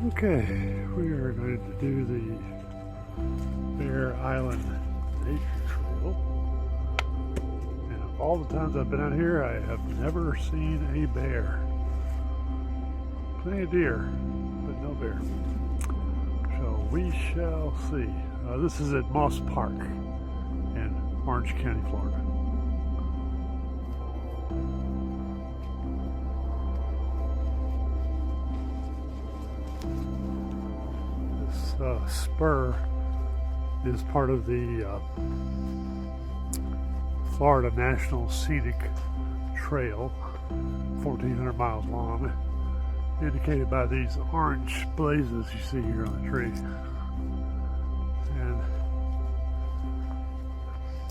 Okay, we are going to do the Bear Island Nature Trail. And of all the times I've been out here, I have never seen a bear. Plenty of deer, but no bear. So we shall see. This is at Moss Park in Orange County, Florida. Spur is part of the Florida National Scenic Trail, 1,400 miles long, indicated by these orange blazes you see here on the tree. And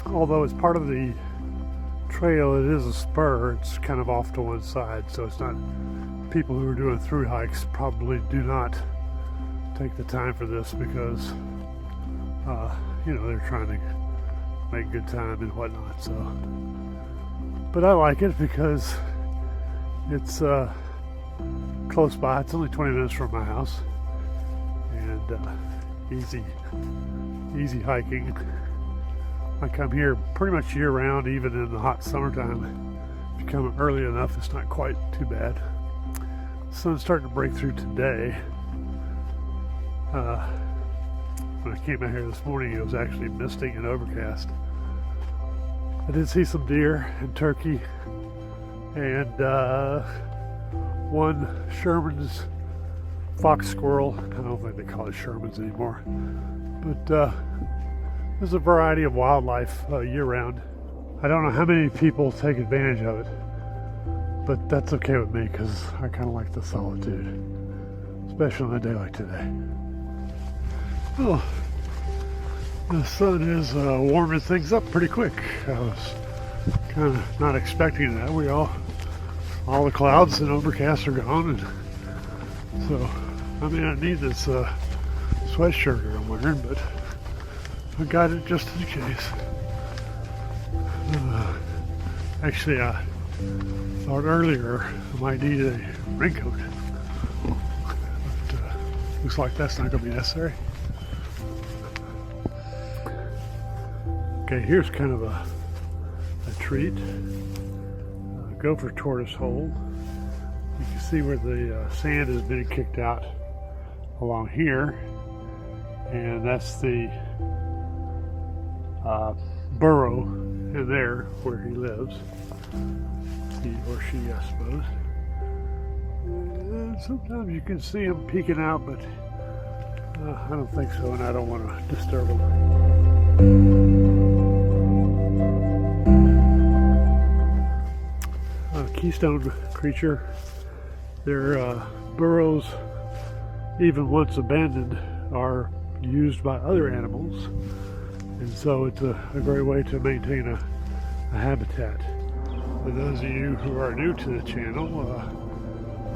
although it's part of the trail, it is a spur. It's kind of off to one side, so it's not, people who are doing through hikes probably do not take the time for this because they're trying to make good time and whatnot. So, but I like it because it's close by. It's only 20 minutes from my house, and easy hiking. I come here pretty much year round, even in the hot summertime. If you come early enough, it's not quite too bad. The sun's starting to break through today. When I came out here this morning, it was actually misting and overcast. I did see some deer and turkey and one Sherman's fox squirrel. I don't think they call it Sherman's anymore, but there's a variety of wildlife year-round. I don't know how many people take advantage of it, but that's okay with me because I kind of like the solitude, especially on a day like today. Well, the sun is warming things up pretty quick. I was kind of not expecting that. All the clouds and overcasts are gone, and so I may not need this sweatshirt I'm wearing, but I got it just in case. Actually, I thought earlier I might need a raincoat, but looks like that's not going to be necessary. Okay, here's kind of a treat. Gopher tortoise hole. You can see where the sand has been kicked out along here, and that's the burrow in there where he lives. He or she, I suppose. And sometimes you can see him peeking out, but I don't think so, and I don't want to disturb him. Keystone creature. Their burrows, even once abandoned, are used by other animals, and so it's a great way to maintain a habitat. For those of you who are new to the channel,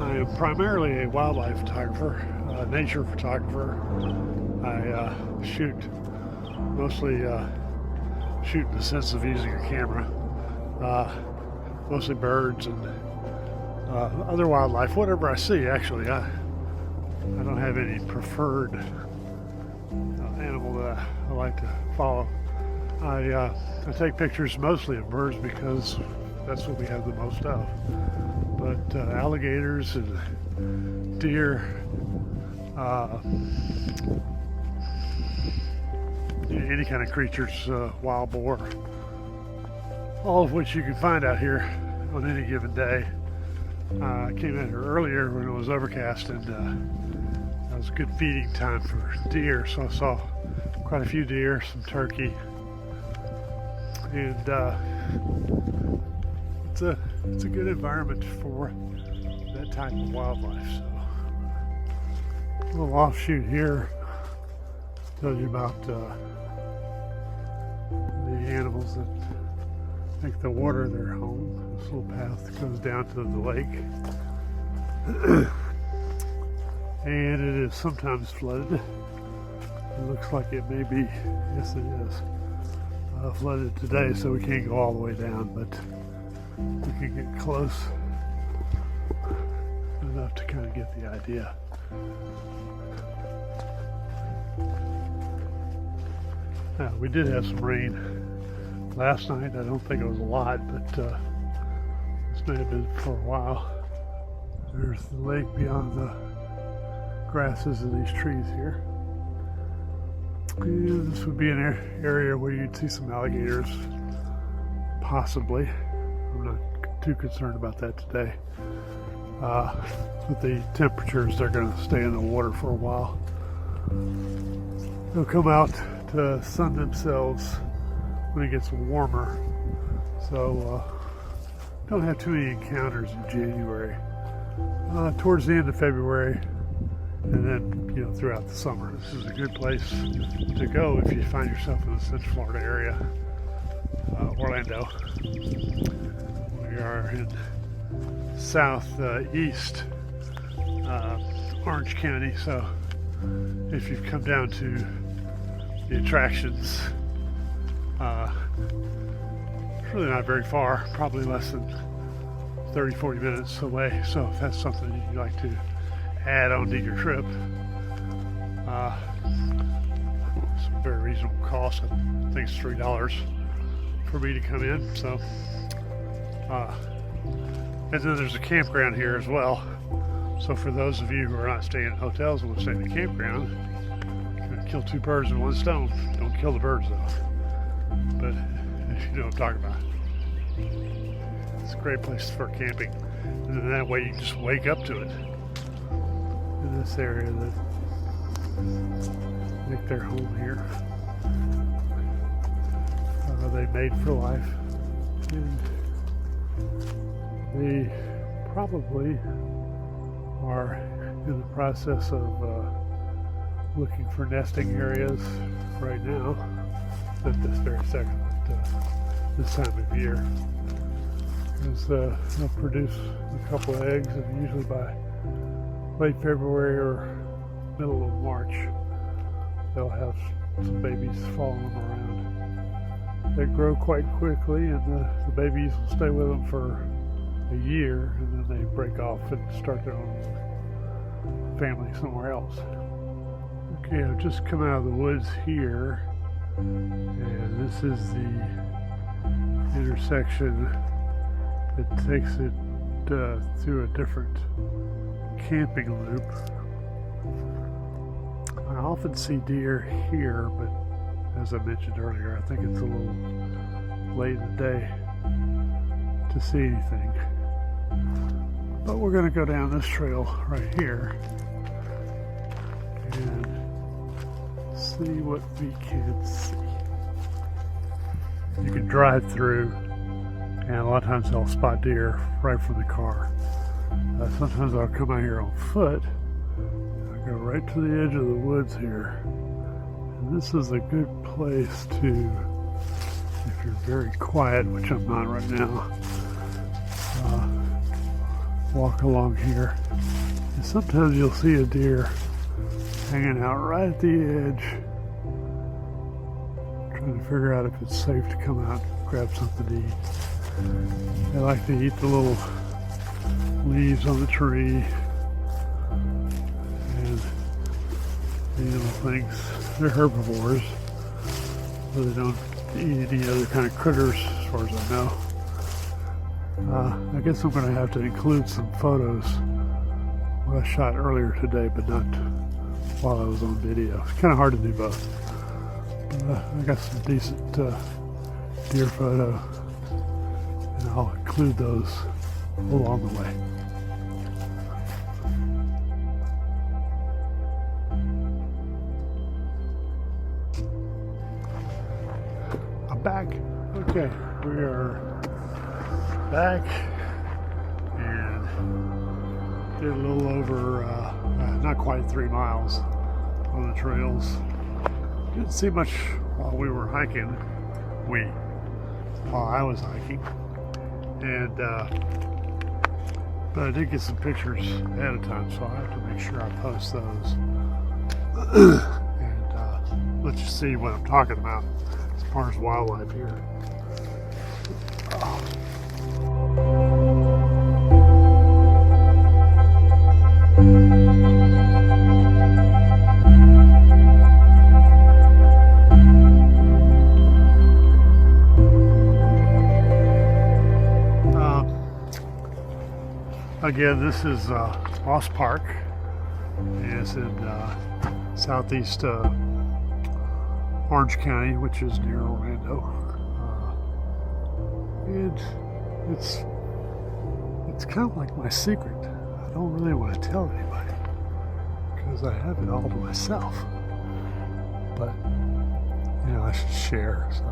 I am primarily a wildlife photographer, nature photographer. I shoot mostly shoot in the sense of using a camera. Mostly birds and other wildlife, whatever I see. Actually, I don't have any preferred animal that I like to follow. I take pictures mostly of birds because that's what we have the most of. But alligators and deer, any kind of creatures, wild boar, all of which you can find out here on any given day. I came out here earlier when it was overcast, and that was a good feeding time for deer, so I saw quite a few deer, some turkey, and it's a good environment for that type of wildlife. So a little offshoot here tells you about the animals that make the water their home. This little path that goes down to the lake. And it is sometimes flooded. It looks like it may be, yes it is, flooded today, so we can't go all the way down, but we can get close enough to kind of get the idea. Now, we did have some rain last night. I don't think it was a lot, but this may have been for a while. There's the lake beyond the grasses of these trees here. And this would be an area where you'd see some alligators, possibly. I'm not too concerned about that today. With the temperatures, they're going to stay in the water for a while. They'll come out to sun themselves when it gets warmer. So don't have too many encounters in January. Towards the end of February, and then throughout the summer. This is a good place to go if you find yourself in the Central Florida area. Orlando. We are in southeast Orange County, so if you've come down to the attractions, it's really not very far, probably less than 30-40 minutes away. So if that's something you'd like to add on to your trip, it's a very reasonable cost. I think it's $3 for me to come in. So and then there's a campground here as well. So for those of you who are not staying in hotels and will stay in the campground, you can kill two birds with one stone. Don't kill the birds though. But if you know what I'm talking about. It's a great place for camping. And then that way you can just wake up to it. In this area that make their home here. They made for life. And they probably are in the process of looking for nesting areas right now, at this very second, this time of year. They'll produce a couple of eggs, and usually by late February or middle of March, they'll have some babies following them around. They grow quite quickly, and the babies will stay with them for a year, and then they break off and start their own family somewhere else. Okay, I've just come out of the woods here, and this is the intersection that takes it through a different camping loop. I often see deer here, but as I mentioned earlier, I think it's a little late in the day to see anything. But we're going to go down this trail right here and see what we can see. You can drive through, and a lot of times I'll spot deer right from the car. Sometimes I'll come out here on foot. I'll go right to the edge of the woods here. And this is a good place to, if you're very quiet, which I'm not right now, walk along here. And sometimes you'll see a deer hanging out right at the edge, trying to figure out if it's safe to come out and grab something to eat. They like to eat the little leaves on the tree and these little things. They're herbivores, so they don't eat any other kind of critters as far as I know. I guess I'm going to have to include some photos what I shot earlier today, but not while I was on video. It's kind of hard to do both. I got some decent deer photo, and I'll include those along the way. I'm back. Okay, we are back and did a little over, not quite 3 miles on the trails. Didn't see much while we were hiking. While I was hiking, and but I did get some pictures ahead of time, so I have to make sure I post those and let you see what I'm talking about as far as wildlife here. Oh. Again, this is Moss Park. It's in southeast Orange County, which is near Orlando. And it's kind of like my secret. I don't really want to tell anybody because I have it all to myself. But I should share. So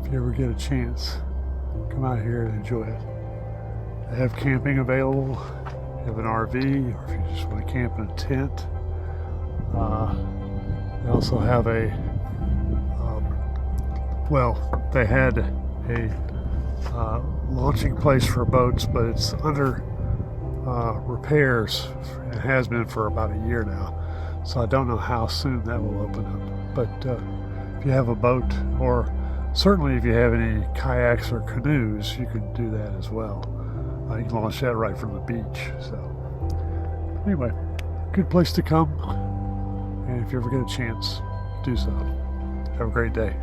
if you ever get a chance, come out here and enjoy it. They have camping available. You have an RV, or if you just want to camp in a tent. They also have they had a launching place for boats, but it's under repairs. It has been for about a year now, so I don't know how soon that will open up. But if you have a boat, or certainly if you have any kayaks or canoes, you can do that as well. You can launch that right from the beach. So anyway, good place to come, and if you ever get a chance, do so. Have a great day.